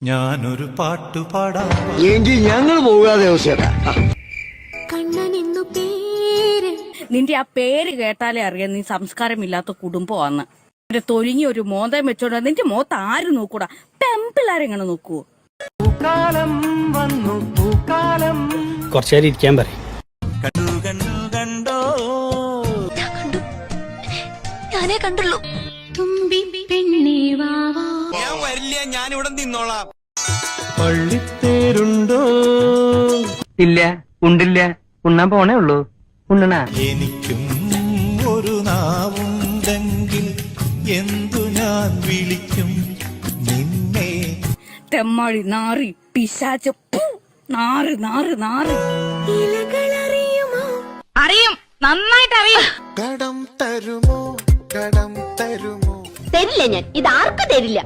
ഞാനൊരു പാട്ടു പാടാം എങ്കിൽ ഞങ്ങൾ പോകാതെ കണ്ണനെന്നു പേര്. നിന്റെ ആ പേര് കേട്ടാലേ അറിയാം നീ സംസ്കാരമില്ലാത്ത കുടുംബമാന്ന്. ഒരു തൊലിഞ്ഞ ഒരു മോന്തം വെച്ചോണ്ട് നിന്റെ മോത്ത് ആരും നോക്കൂടാ, പെമ്പിള്ളാരെങ്ങനെ നോക്കുവോ? കുറച്ചേരം ഇരിക്കാൻ പറയും. കണ്ടു കണ്ടു കണ്ടോ ഞാനേ കണ്ടുള്ളൂ. തുമ്പി പെണ്ണേ വാവാ. ഞാൻ വരില്ല, ഞാൻ ഇവിടെ നിന്നോളാം. പള്ളിത്തേരുണ്ടോ ഇല്ല, ഉണ്ടില്ല, ഉണ്ണാൻ പോണേ ഉള്ളൂ. ഉണ്ണണ എനിക്കും ഒരു നാവുണ്ടെങ്കിൽ എന്തു ഞാൻ വിളിക്കും നിന്നെ. തെമ്മാടി നാറി പിശാച്, ഫു, നാറ് നാറ് നാറ്. ഇലകളറിയുമോ? അറിയും, നന്നായിട്ട് അറിയും. കടം തരുമോ, കടം തരുമോ? തരില്ല, ഞാൻ ഇത് ആർക്കും തരില്ല.